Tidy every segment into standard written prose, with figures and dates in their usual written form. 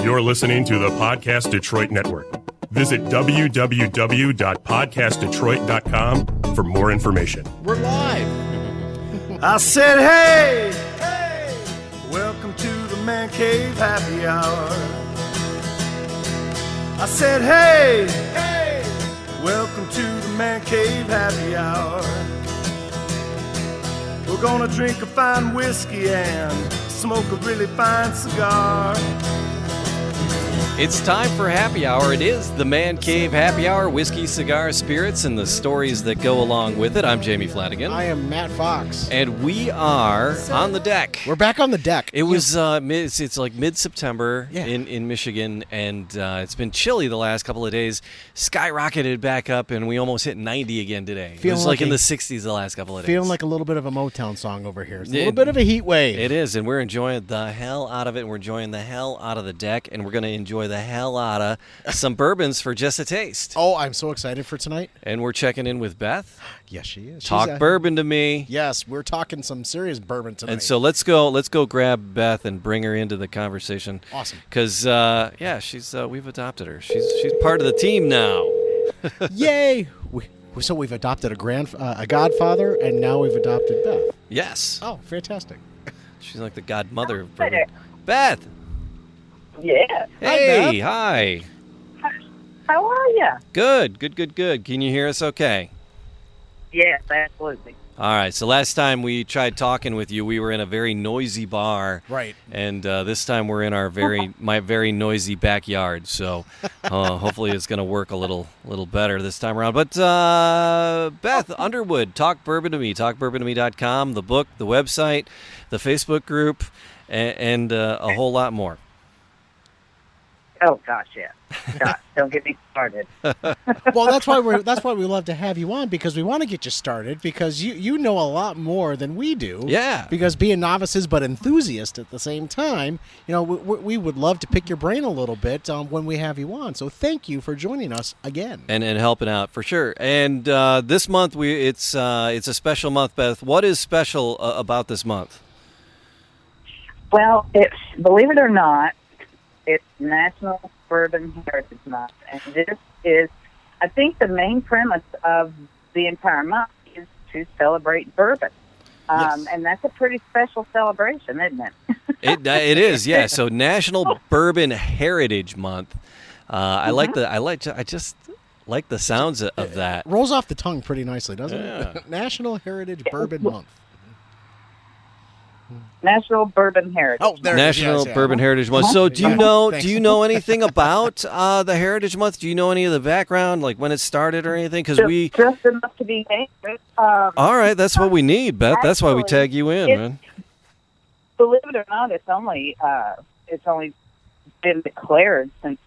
You're listening to the Podcast Detroit Network. Visit www.podcastdetroit.com for more information. We're live. I said, hey, welcome to the Man Cave Happy Hour. I said, hey, welcome to the Man Cave Happy Hour. We're gonna drink a fine whiskey and smoke a really fine cigar. It's time for Happy Hour. It is the Man Cave Happy Hour, whiskey, cigar, spirits, and the stories that go along with it. I'm Jamie Flanagan. I am Matt Fox. And we are on the deck. We're back on the deck. It was it's like mid-September in Michigan, and it's been chilly the last couple of days. Skyrocketed back up, and we almost hit 90 again today. It was like in the 60s the last couple of days. Feeling like a little bit of a Motown song over here. It's a little bit of a heat wave. It is, and we're enjoying the hell out of it, and we're enjoying the hell out of the deck, and we're going to enjoy the hell out of some bourbons for just a taste. Oh, I'm so excited for tonight. And we're checking in with Beth. Yes, she is. Talk Bourbon to Me. Yes, we're talking some serious bourbon tonight. And so let's go grab Beth and bring her into the conversation. Awesome. Because she's we've adopted her. She's part of the team now. Yay! So we've adopted a godfather, and now we've adopted Beth. Yes. Oh, fantastic. She's like the godmother of bourbon. Beth. Yeah. Hey, hi. How are you? Good. Can you hear us okay? Yes, absolutely. All right. So last time we tried talking with you, we were in a very noisy bar. Right. And this time we're in our my very noisy backyard. So hopefully it's going to work a little better this time around. But Beth Underwood, Talk Bourbon to Me, talkbourbontome.com, the book, the website, the Facebook group, and a whole lot more. Oh gosh, yeah. Gosh, don't get me started. Well, that's why we love to have you on, because we want to get you started, because you know a lot more than we do. Yeah. Because being novices but enthusiasts at the same time, we would love to pick your brain a little bit when we have you on. So thank you for joining us again and helping out for sure. And this month it's a special month, Beth. What is special about this month? Well, believe it or not, it's National Bourbon Heritage Month, and this is, I think, the main premise of the entire month is to celebrate bourbon. Yes. And that's a pretty special celebration, isn't it? It is, yeah. So National Bourbon Heritage Month. I just like the sounds of that. It rolls off the tongue pretty nicely, doesn't Yeah. it? National Heritage Bourbon Month. National Bourbon Heritage. Oh, there National it is, yeah. Bourbon Heritage Month. So do you know anything about the Heritage Month? Do you know any of the background, like when it started or anything? Because just enough to be famous. All right, that's what we need, Beth. That's why we tag you in, man. Believe it or not, it's only been declared since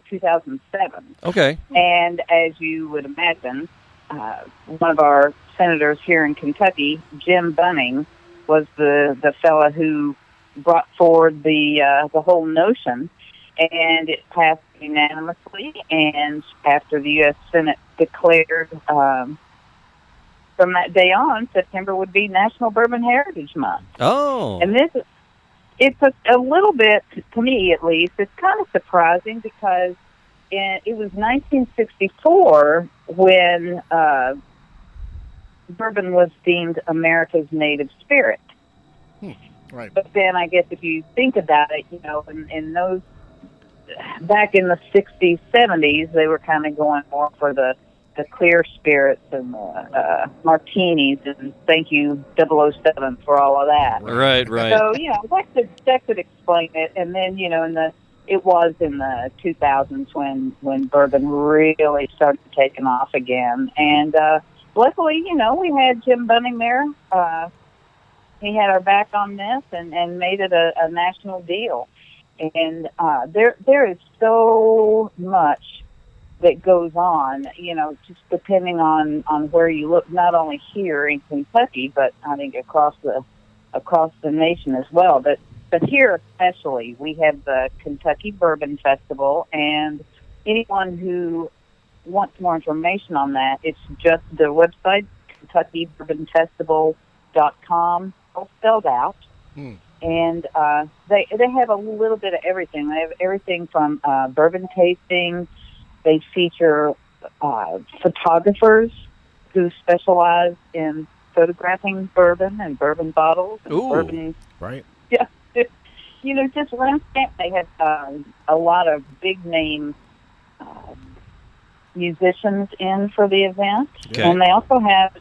2007. Okay. And as you would imagine, one of our senators here in Kentucky, Jim Bunning, was the fella who brought forward the whole notion, and it passed unanimously. And after the U.S. Senate declared from that day on, September would be National Bourbon Heritage Month. Oh. And it's a little bit, to me at least, it's kind of surprising because it was 1964 when bourbon was deemed America's native spirit. Right. But then I guess if you think about it, in those, back in the 60s, 70s, they were kind of going more for the clear spirits and the martinis, and thank you 007 for all of that. Right. So, that could explain it. And then, it was in the 2000s when bourbon really started taking off again. And luckily, we had Jim Bunning there. He had our back on this and made it a national deal. And there is so much that goes on, just depending on where you look, not only here in Kentucky, but I think across the nation as well. But here especially, we have the Kentucky Bourbon Festival, and anyone who wants more information on that, it's just the website, KentuckyBourbonFestival.com, all spelled out. and they have a little bit of everything. They have everything from bourbon tasting. They feature photographers who specialize in photographing bourbon and bourbon bottles. And Ooh, bourbon, right. yeah, just landscape. They had a lot of big name musicians in for the event, Okay. and they also have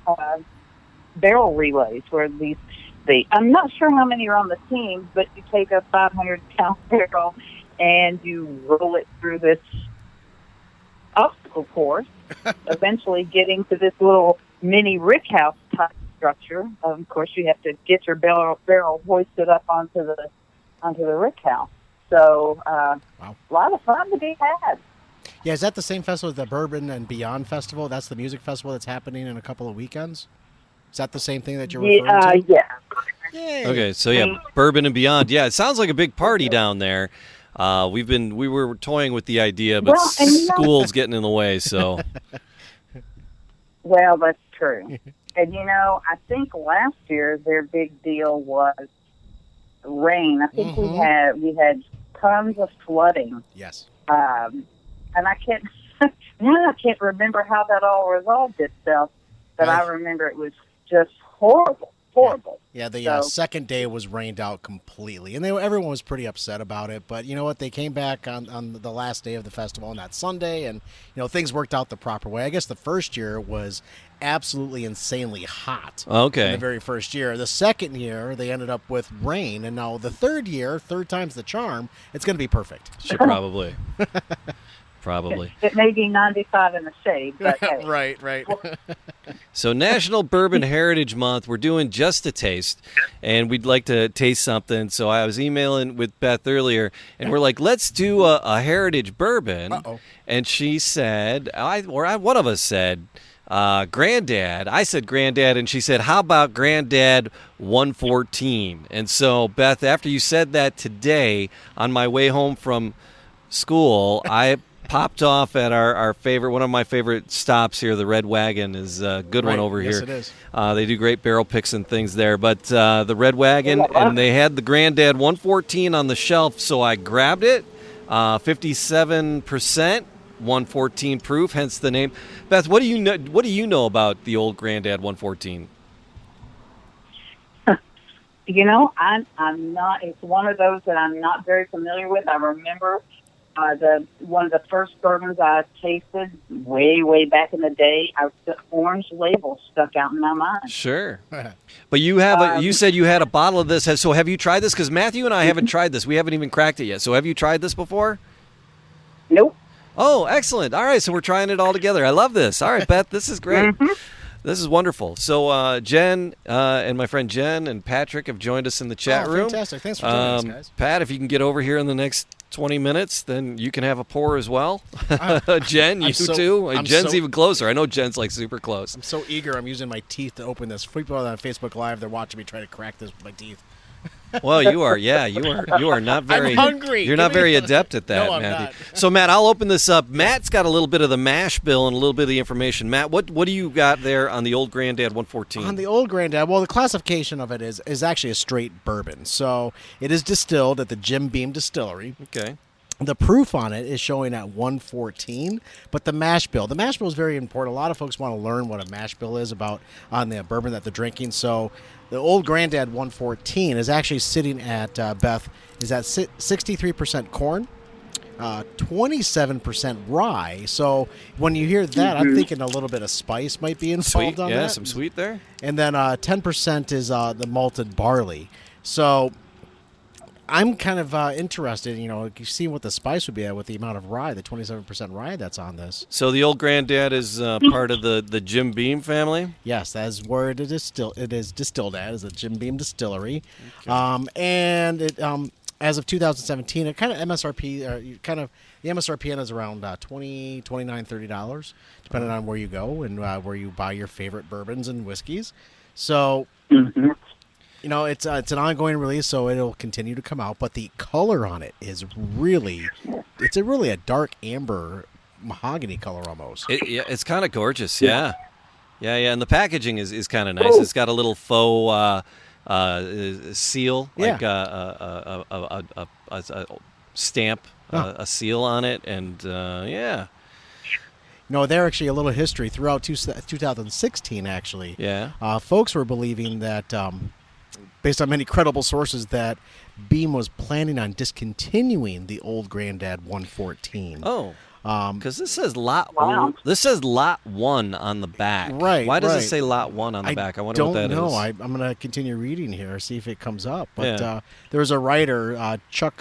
barrel relays where I'm not sure how many are on the team, but you take a 500-pound barrel and you roll it through this obstacle course, eventually getting to this little mini rick house type structure. Of course, you have to get your barrel hoisted up onto the rick house. So, Wow. a lot of fun to be had. Yeah, is that the same festival as the Bourbon and Beyond Festival? That's the music festival that's happening in a couple of weekends? Is that the same thing that you're referring to? Yeah. Yay. Okay, so yeah, Bourbon and Beyond. Yeah, it sounds like a big party down there. We were toying with the idea, but Well, and school's getting in the way. So Well, that's true. And I think last year their big deal was rain. I think we had tons of flooding. Yes. And I can't remember how that all resolved itself, but I remember it was just horrible. Yeah, the So- second day was rained out completely, and everyone was pretty upset about it. But you know what? They came back on the last day of the festival on that Sunday, and things worked out the proper way. I guess the first year was absolutely insanely hot. Okay. In the very first year. The second year, they ended up with rain, and now the third year, third time's the charm, it's going to be perfect. should probably. It may be 95 in the shade, but hey. Right. So National Bourbon Heritage Month, we're doing just a taste, and we'd like to taste something. So I was emailing with Beth earlier, and we're like, let's do a heritage bourbon. Uh-oh. And she said, one of us said, Granddad. I said Granddad, and she said, how about Granddad 114? And so, Beth, after you said that today, on my way home from school, I popped off at our favorite, one of my favorite stops here. The Red Wagon is a good one over Yes, here. it is. They do great barrel picks and things there. But the Red Wagon, and they had the Granddad 114 on the shelf, so I grabbed it. 57%, 114 proof, hence the name. Beth, what do you know? What do you know about the old Granddad 114? I'm not. It's one of those that I'm not very familiar with. I remember one of the first bourbons I tasted way back in the day. The orange label stuck out in my mind. Sure, but you have you said you had a bottle of this. So have you tried this? Because Matthew and I haven't tried this. We haven't even cracked it yet. So have you tried this before? Nope. Oh, excellent. All right, so we're trying it all together. I love this. All right, Beth, this is great. Mm-hmm. This is wonderful. So Jen and my friend Jen and Patrick have joined us in the chat room. Fantastic. Thanks for joining us, guys. Pat, if you can get over here in the next 20 minutes, then you can have a pour as well. Jen, you too. Jen's even closer. I know Jen's like super close. I'm so eager. I'm using my teeth to open this. For people on Facebook Live, they're watching me try to crack this with my teeth. Well, you are not very. I'm hungry. You're not very adept at that, No, I'm Matthew. not. So, Matt, I'll open this up. Matt's got a little bit of the mash bill and a little bit of the information. Matt, what do you got there on the old Granddad 114? On the old Granddad, well, the classification of it is actually a straight bourbon. So it is distilled at the Jim Beam Distillery. Okay. The proof on it is showing at 114, but the mash bill is very important. A lot of folks want to learn what a mash bill is about on the bourbon that they're drinking. So the old Granddad 114 is actually sitting at, Beth, is at 63% corn, 27% rye. So when you hear that, I'm thinking a little bit of spice might be involved Sweet, on yeah, that. some sweet there. And then 10% is the malted barley. So I'm kind of interested, seeing what the spice would be at with the amount of rye, the 27% rye that's on this. So the old Granddad is part of the Jim Beam family? Yes, that is where it is distilled at, is the Jim Beam Distillery. Okay. And it as of 2017, it kind of MSRP, the MSRP is around $20, $29, $30, depending on where you go and where you buy your favorite bourbons and whiskeys. So... Mm-hmm. It's an ongoing release, so it'll continue to come out. But the color on it is really a dark amber mahogany color almost. It's kind of gorgeous, yeah. And the packaging is kind of nice. It's got a little faux seal, Yeah. like a stamp, a seal on it, and yeah. No, there actually a little history throughout 2016. Actually, Yeah. folks were believing that, based on many credible sources, that Beam was planning on discontinuing the old Granddad 114. Oh. Because this says lot. Wow. This says lot 1 on the back. Right, Why does right. it say lot 1 on the back? I wonder what that is. don't know. I'm going to continue reading here, see if it comes up. But Yeah. there was a writer, Chuck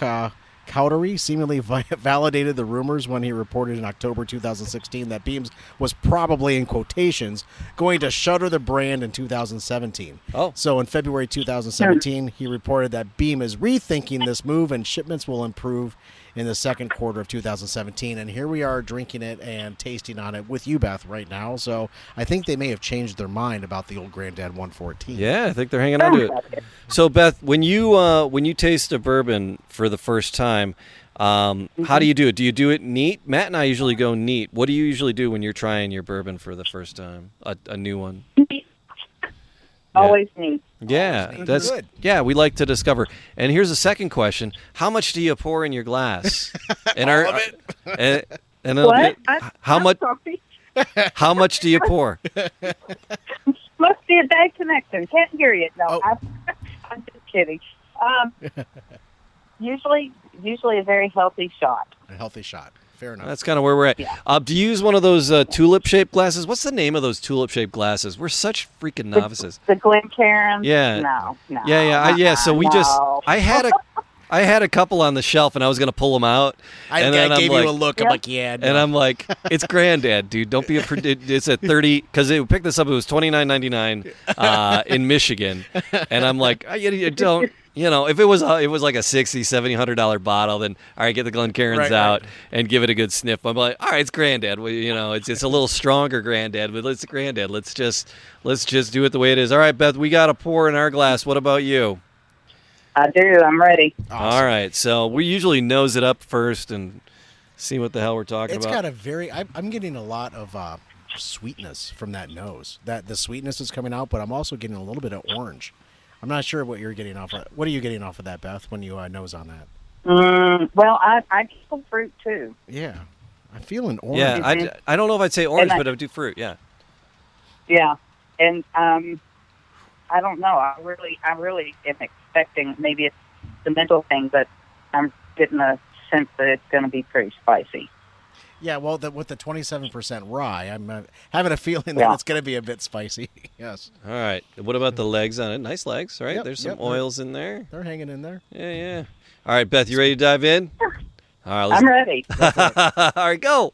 Cowdery, seemingly validated the rumors when he reported in October 2016 that Beams was probably, in quotations, going to shutter the brand in 2017. Oh. So in February 2017, he reported that Beam is rethinking this move and shipments will improve in the second quarter of 2017. And here we are drinking it and tasting on it with you, Beth, right now. So I think they may have changed their mind about the old Granddad 114. Yeah, I think they're hanging on to it. So, Beth, when you taste a bourbon for the first time, how do you do it? Do you do it neat? Matt and I usually go neat. What do you usually do when you're trying your bourbon for the first time? A new one? Always neat. Yeah, neat. that's Good. yeah. We like to discover. And here's a second question: how much do you pour in your glass? And All of it. And What? how I'm much? sorry. How much do you pour? Must be a bad connection. Can't hear you. No, Oh. I'm just kidding. Usually a very healthy shot. A healthy shot. Fair enough. That's kind of where we're at. Yeah. Do you use one of those tulip-shaped glasses? What's the name of those tulip-shaped glasses? We're such freaking novices. The Glencairn? Yeah. No. Yeah. So we just, no. I had a couple on the shelf, and I was gonna pull them out. I and then I'm gave like, you a look. I'm Yep. like, yeah. No. and I'm like, it's Granddad, dude. Don't be a. It's at 30 because they picked this up. It was $29.99 in Michigan, and I'm like, you don't. You know, if it was like a $60, $70, $100 bottle, then all right, get the Glencairns Right, out right. and give it a good sniff. I'm like, all right, it's Granddad. Well, you know, it's a little stronger Granddad, but it's Granddad. Let's just do it the way it is. All right, Beth, we got a pour in our glass. What about you? I do. I'm ready. Awesome. All right, so we usually nose it up first and see what the hell we're talking It's about. got a very. I'm getting a lot of sweetness from that nose. That the sweetness is coming out, but I'm also getting a little bit of orange. I'm not sure what you're getting off of. What are you getting off of that, Beth, when you nose on that? Well, I get fruit too. Yeah. I'm feeling orange. Yeah, I don't know if I'd say orange, And but I do fruit. Yeah. Yeah, and I don't know. I really am expecting, maybe it's the mental thing, but I'm getting a sense that it's going to be pretty spicy. Yeah, well, with the 27% rye, I'm having a feeling that Yeah. it's going to be a bit spicy. Yes. All right. What about the legs on it? Nice legs, right? Yep, There's some yep. oils in there. They're hanging in there. Yeah. All right, Beth, you ready to dive in? All right, let's. I'm ready. All right, go.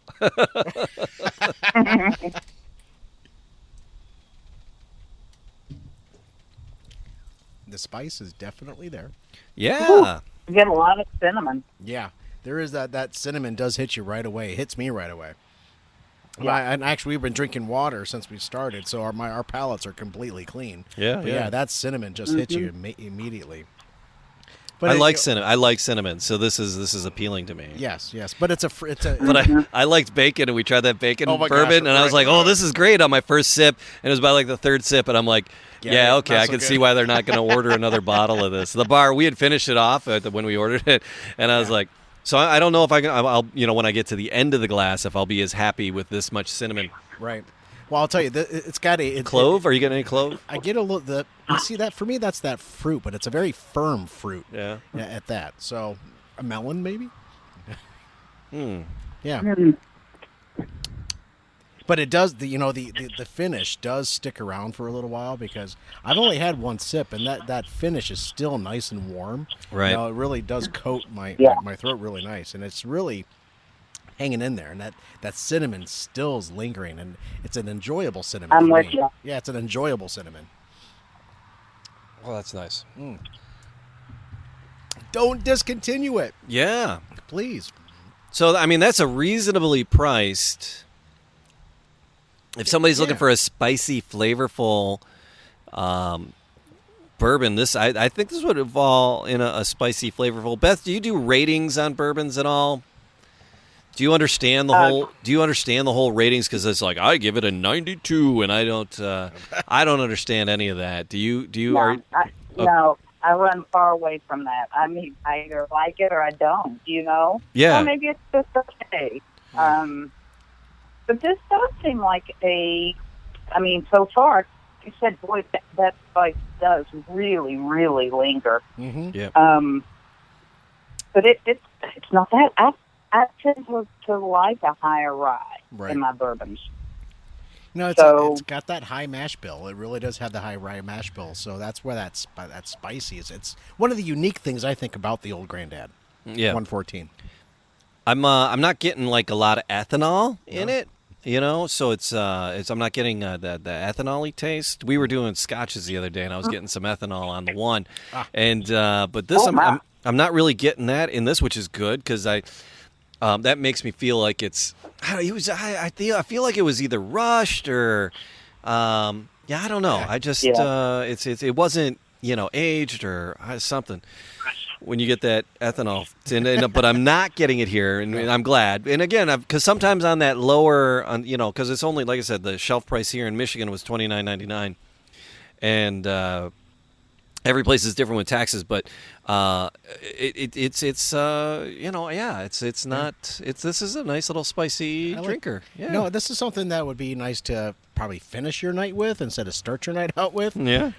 The spice is definitely there. Yeah. You get a lot of cinnamon. Yeah. There is that cinnamon does hit you right away. It hits me right away. Yeah. And actually, we've been drinking water since we started, so our palates are completely clean. Yeah, But yeah. that cinnamon just hits you immediately. But I it- like cinnamon. I like cinnamon, so this is appealing to me. Yes, but it's a But I liked bacon, and we tried that bacon Oh my bourbon, gosh, and I was right. like, oh, this is great on my first sip. And it was by like the third sip, and I'm like, yeah, okay, not I so can good. see why they're not going to order another bottle of this. The bar, we had finished it off when we ordered it, and I was like, so I don't know if I'll when I get to the end of the glass, if I'll be as happy with this much cinnamon. right. Well, I'll tell you, it's got a Clove? Are you getting any clove? I get a little. You see that for me, that's that fruit, but it's a very firm fruit. Yeah. At that, so a melon maybe. Yeah. Mm. But it does. The finish does stick around for a little while because I've only had one sip, and that finish is still nice and warm. Right. It really does coat my throat really nice, and it's really hanging in there, and that cinnamon still is lingering, and it's an enjoyable cinnamon. I'm for with me. you. Yeah, it's an enjoyable cinnamon. Well, that's nice. Don't discontinue it, Yeah. please. So, I mean, that's a reasonably priced. If somebody's looking Yeah. for a spicy, flavorful bourbon, I think this would fall in a spicy, flavorful. Beth, do you do ratings on bourbons at all? Do you understand the whole? Do you understand the whole ratings? Because it's like I give it a 92, and I don't understand any of that. Do you? No, Are no, I run far away from that. I mean, I either like it or I don't, Yeah. Or maybe it's just okay. But this does seem like so far, you said, boy, that spice does really, really linger. Mm-hmm. Yeah. But it's not that. I tend to like a higher rye in my bourbons. It's got that high mash bill. It really does have the high rye mash bill. So that's where that spicy is. It's one of the unique things I think about the Old Granddad. Yeah. 114. I'm not getting like a lot of ethanol in it, so it's I'm not getting the ethanol-y taste. We were doing scotches the other day, and I was getting some ethanol on the one, and but this I'm not really getting that in this, which is good because that makes me feel like it's I feel like it was either rushed or I don't know. I just it wasn't aged or something. When you get that ethanol, but I'm not getting it here, and I'm glad. And again, because sometimes on that lower, because it's only, like I said, the shelf price here in Michigan was $29.99, and every place is different with taxes. But this is a nice little spicy drinker. Yeah. No, this is something that would be nice to probably finish your night with instead of start your night out with. Yeah.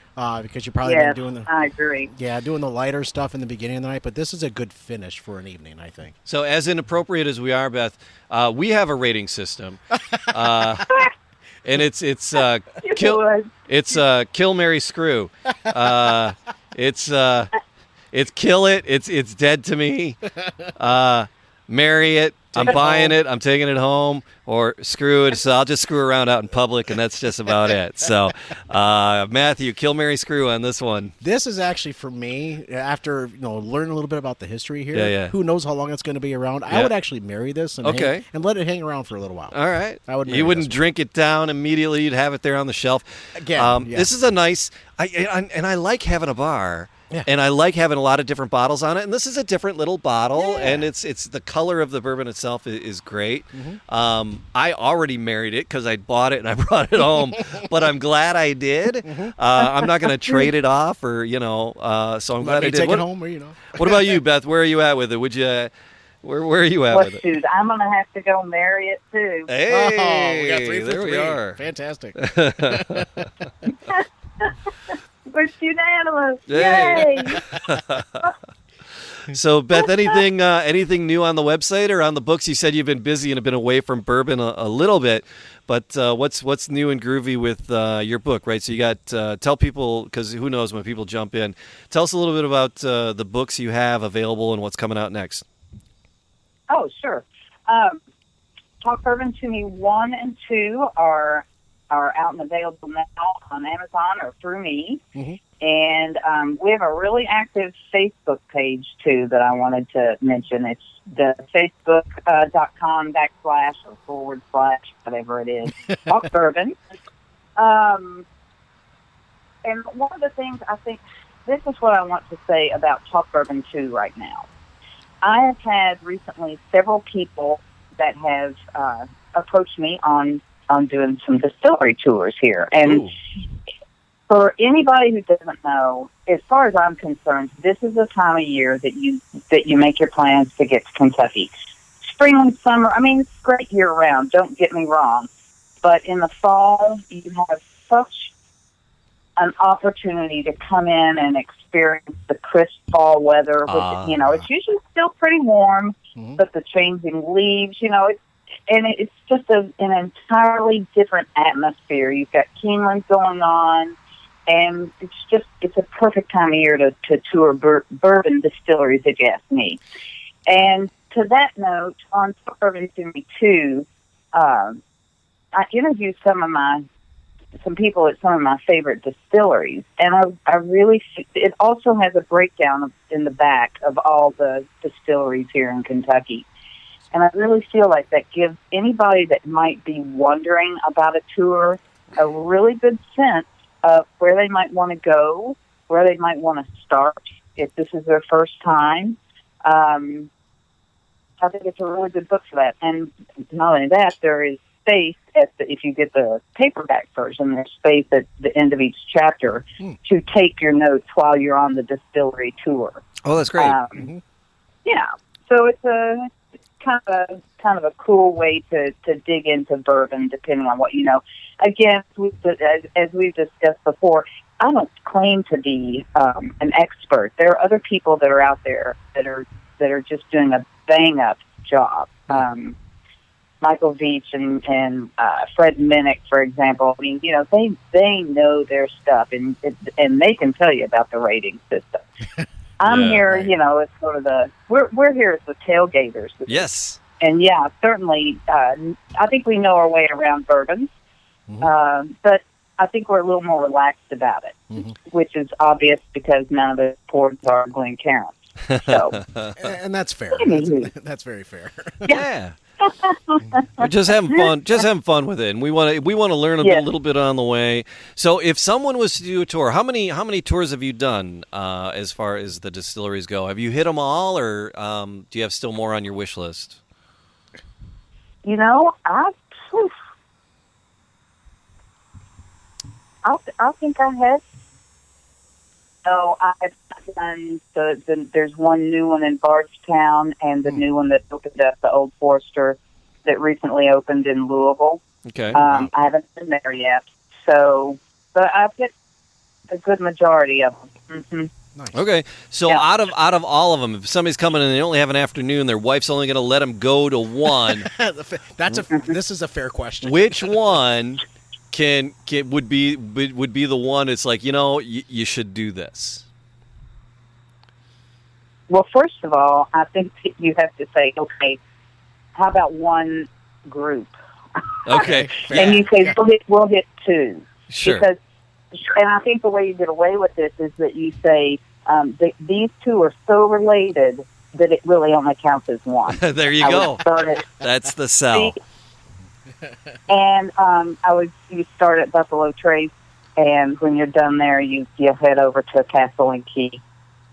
Because you're probably been doing I agree. Yeah, doing the lighter stuff in the beginning of the night, but this is a good finish for an evening, I think. So as inappropriate as we are, Beth, we have a rating system. And it's kill, marry, screw. It's kill it. It's dead to me. Marry it. I'm buying it. I'm taking it home. Or screw it. So I'll just screw around out in public, and that's just about it. So, Matthew, kill, marry, screw on this one. This is actually for me. After learning a little bit about the history here. Yeah. Who knows how long it's going to be around? I would actually marry this and and let it hang around for a little while. All right. I would. You wouldn't drink it down immediately. You'd have it there on the shelf. Again, This is a nice. I like having a bar. Yeah. And I like having a lot of different bottles on it. And this is a different little bottle, and it's the color of the bourbon itself is great. Mm-hmm. I already married it because I bought it and I brought it home, but I'm glad I did. Mm-hmm. I'm not going to trade it off or so I'm glad I did. Take it home, or What about you, Beth? Where are you at with it? Would you? Where are you at with it? Dude, I'm gonna have to go marry it too. Hey, we got 3 for there 3. we are. Fantastic. It's unanimous. Yay. Yay! So, Beth, anything new on the website or on the books? You said you've been busy and have been away from bourbon a little bit, but what's new and groovy with your book, right? So you got tell people, because who knows when people jump in. Tell us a little bit about the books you have available and what's coming out next. Oh, sure. Talk Bourbon To Me 1 and 2 are out and available now on Amazon or through me. Mm-hmm. And we have a really active Facebook page, too, that I wanted to mention. It's the facebook.com // whatever it is, Talk Bourbon. And one of the things I think, this is what I want to say about Talk Bourbon 2 right now. I have had recently several people that have approached me on doing some distillery tours here. And for anybody who doesn't know, as far as I'm concerned, this is the time of year that you make your plans to get to Kentucky. Spring and summer, it's great year round, don't get me wrong. But in the fall, you have such an opportunity to come in and experience the crisp fall weather, which, it's usually still pretty warm, but the changing leaves, it's just an entirely different atmosphere. You've got Keeneland going on, and it's a perfect time of year to tour bourbon distilleries, if you ask me. And to that note, on Bourbon To Me 2, I interviewed some people at some of my favorite distilleries, and I really, it also has a breakdown in the back of all the distilleries here in Kentucky. And I really feel like that gives anybody that might be wondering about a tour a really good sense of where they might want to go, where they might want to start if this is their first time. I think it's a really good book for that. And not only that, there's space if you get the paperback version, there's space at the end of each chapter to take your notes while you're on the distillery tour. Oh, that's great. Yeah, so it's a kind of a cool way to dig into bourbon, depending on what you know. Again, as we've discussed before, I don't claim to be an expert. There are other people that are out there that are just doing a bang up job. Michael Veach and Fred Minnick, for example. I mean, they know their stuff, and they can tell you about the rating system. I'm here, right. It's sort of we're here as the tailgaters. Yes. And yeah, certainly, I think we know our way around bourbons, but I think we're a little more relaxed about it, which is obvious because none of the ports are Glencairns. So, and that's fair. That's very fair. Yeah. We're just having fun with it, and we want to learn a little bit on the way. So, if someone was to do a tour, how many tours have you done as far as the distilleries go? Have you hit them all, or do you have still more on your wish list? I think I have. So I've done there's one new one in Bardstown and the new one that opened up, the Old Forester, that recently opened in Louisville. Okay. I haven't been there yet. So, but I've hit a good majority of them. Mm-hmm. Nice. Okay, so out of all of them, if somebody's coming and they only have an afternoon, their wife's only going to let them go to one. This is a fair question. Which one would be the one? It's like you should do this. Well, first of all, I think you have to say, okay, how about one group? Okay, and you say we'll hit two. Sure. And I think the way you get away with this is that you say these two are so related that it really only counts as one. There you go. That's the sell. And you start at Buffalo Trace, and when you're done there, you head over to Castle and Key.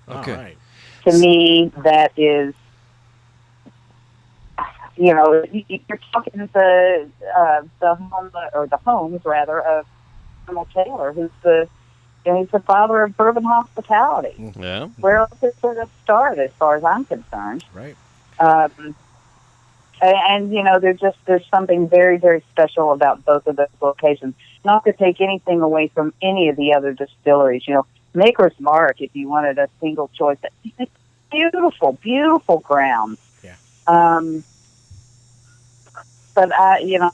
Okay. Right. To me, that is, you're talking the home or the homes rather of Colonel Taylor, who's he's the father of bourbon hospitality. Yeah. Where else is there to start, as far as I'm concerned? Right. And there's something very, very special about both of those locations. Not to take anything away from any of the other distilleries. Maker's Mark, if you wanted a single choice, beautiful, beautiful grounds. Yeah. But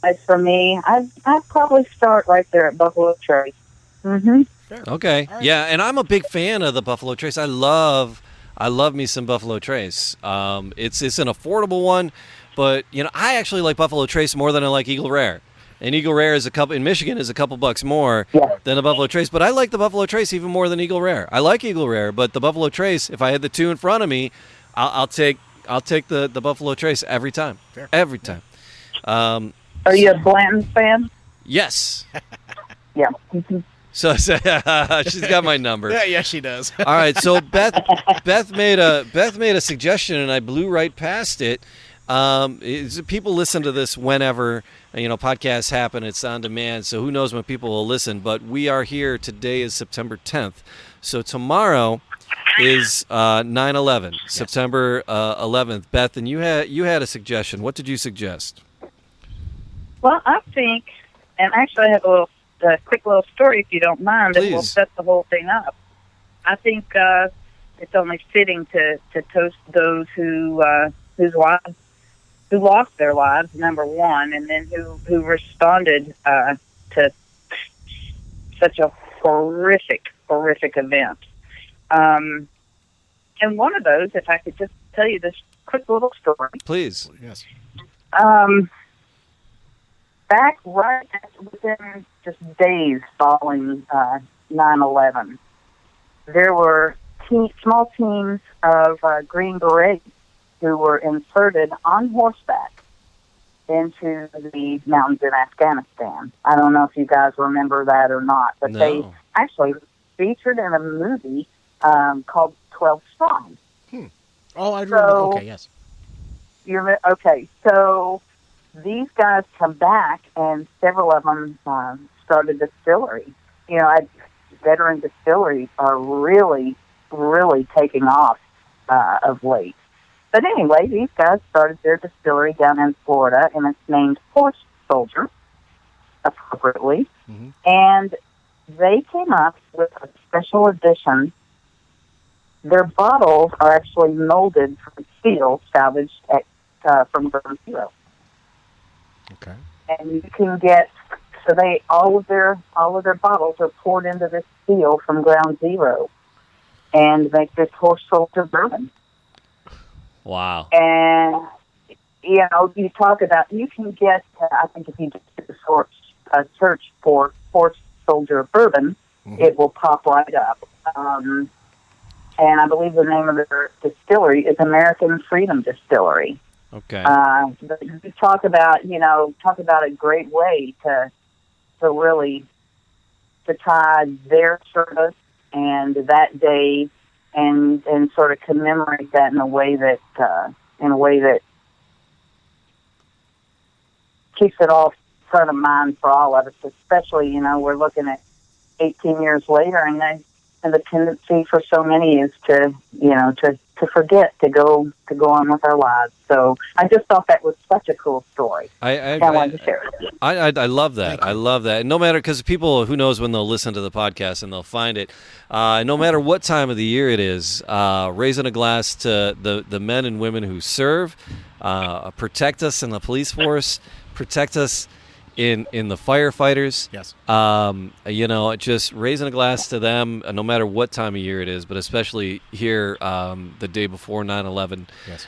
as for me, I'd probably start right there at Buffalo Trace. Mm-hmm. Okay. Right. Yeah, and I'm a big fan of the Buffalo Trace. I love me some Buffalo Trace. It's an affordable one, but I actually like Buffalo Trace more than I like Eagle Rare. And Eagle Rare in Michigan is a couple bucks more than the Buffalo Trace, but I like the Buffalo Trace even more than Eagle Rare. I like Eagle Rare, but the Buffalo Trace, if I had the two in front of me, I'll take the Buffalo Trace every time. Fair. Every time. Are you a Blanton fan? Yes. Yeah. So she's got my number. Yeah, she does. All right, so Beth made a suggestion, and I blew right past it. People listen to this whenever podcasts happen. It's on demand, so who knows when people will listen. But we are here. Today is September 10th, so tomorrow is 9/11, yes. September 11th. Beth, and you had a suggestion. What did you suggest? Well, I think, and actually I have a quick little story, if you don't mind, that will set the whole thing up. I think it's only fitting to toast those who lost their lives, number one, and then who responded to such a horrific event. And one of those, if I could just tell you this quick little story. Please. Yes. Back right within just days following 9/11, there were small teams of Green Berets who were inserted on horseback into the mountains in Afghanistan. I don't know if you guys remember that or not, but they actually featured in a movie called 12 Strong. Oh, I remember. Okay, yes. Okay, so these guys come back, and several of them started distillery. Veteran distilleries are really, really taking off of late. But anyway, these guys started their distillery down in Florida, and it's named Horse Soldier, appropriately. Mm-hmm. And they came up with a special edition. Their bottles are actually molded from steel salvaged from Ground Zero. Okay. And you can get all of their bottles are poured into this steel from Ground Zero, and make this Horse Soldier bourbon. Wow. And you talk about, you can get. I think if you just search for Horse Soldier bourbon, mm-hmm. it will pop right up. And I believe the name of their distillery is American Freedom Distillery. Okay. You talk about a great way to really to tie their service and that day and sort of commemorate that in a way that keeps it all front of mind for all of us. Especially, we're looking at 18 years later, and the tendency for so many is to forget, to go on with our lives. So I just thought that was such a cool story. I wanted to share it with you. I love that. I love that. And no matter, because people, who knows when they'll listen to the podcast and they'll find it, no matter what time of the year it is, raising a glass to the men and women who serve, protect us in the police force, protect us in the firefighters. Yes. Just raising a glass to them, no matter what time of year it is, but especially here, the day before 9/11. Yes.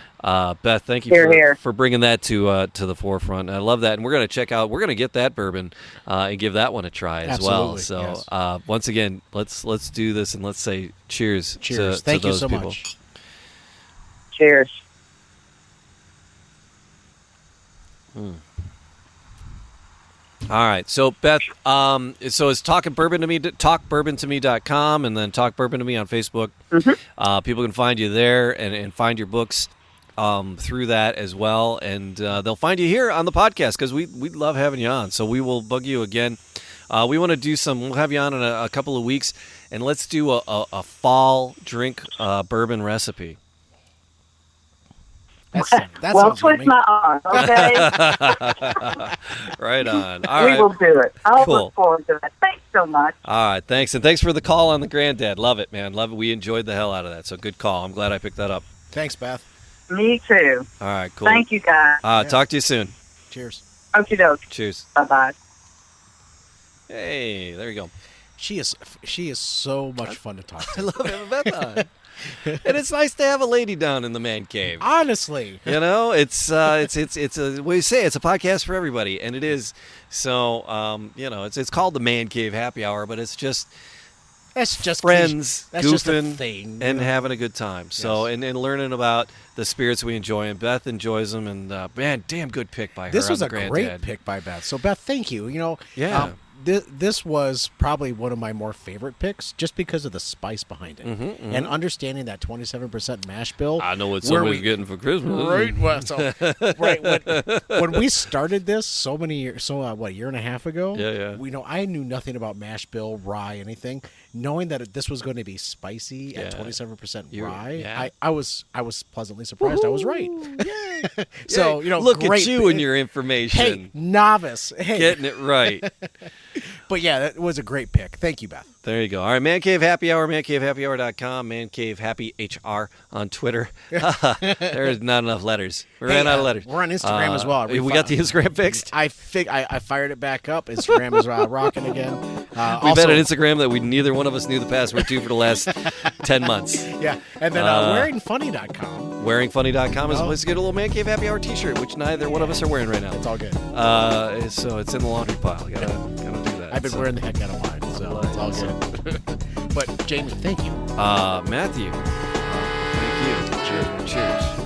Beth, thank you for bringing that to the forefront. I love that, and we're going to get that bourbon and give that one a try as well. So yes. Once again, let's do this, and let's say cheers. Cheers. To Thank you those so people. much. Cheers. All right, so Beth, so it's talkbourbontomeme.com, and then Talk Bourbon to Me on Facebook. Mm-hmm. People can find you there and find your books through that as well, and they'll find you here on the podcast because we love having you on. So we will bug you again. We want to do we'll have you on in a couple of weeks, and let's do a fall drink bourbon recipe. That well, sounds twist yummy. my arm, okay? Right on. All right. We will do it. I'll Cool. look forward to that. Thanks so much. All right, thanks. And thanks for the call on the granddad. Love it, man. Love it. We enjoyed the hell out of that. So good call. I'm glad I picked that up. Thanks, Beth. Me too. All right, cool. Thank you, guys. Talk to you soon. Cheers. Okie doke. Cheers. Bye-bye. Hey, there you go. She is so much fun to talk to. I love having Beth on. And it's nice to have a lady down in the man cave. Honestly, it's a what you say, it's a podcast for everybody, and it is. So it's called the Man Cave Happy Hour, but it's just friends that's goofing just a thing, and having a good time. So and learning about the spirits we enjoy, and Beth enjoys them. And man, damn good pick by her. This was on a the Granddad. great pick by Beth. So Beth, thank you. Yeah. This was probably one of my more favorite picks, just because of the spice behind it, and understanding that 27% mash bill. I know what somebody's getting for Christmas. Right. Well, when we started this a year and a half ago. Yeah. I knew nothing about mash bill, rye, anything. Knowing that this was going to be spicy at 27% rye, I was pleasantly surprised. Woo-hoo! I was right. Yeah. So look great. at you and your information. Hey, novice. Hey. Getting it right. But yeah, that was a great pick. Thank you, Beth. There you go. All right, Man Cave Happy Hour, mancavehappyhour.com, Man Cave Happy HR on Twitter. There's not enough letters. We ran out of letters. We're on Instagram as well. We got the Instagram fixed? I fired it back up. Instagram is rocking again. We've had an Instagram that neither one of us knew the password to for the last 10 months. Yeah. And then wearingfunny.com. Wearingfunny.com is a place to get a little Man Cave Happy Hour t-shirt, which neither one of us are wearing right now. It's all good. So it's in the laundry pile. Gotta do that. I've been wearing the heck out of mine, so it's all good. But Jamie, thank you. Matthew, thank you. Cheers.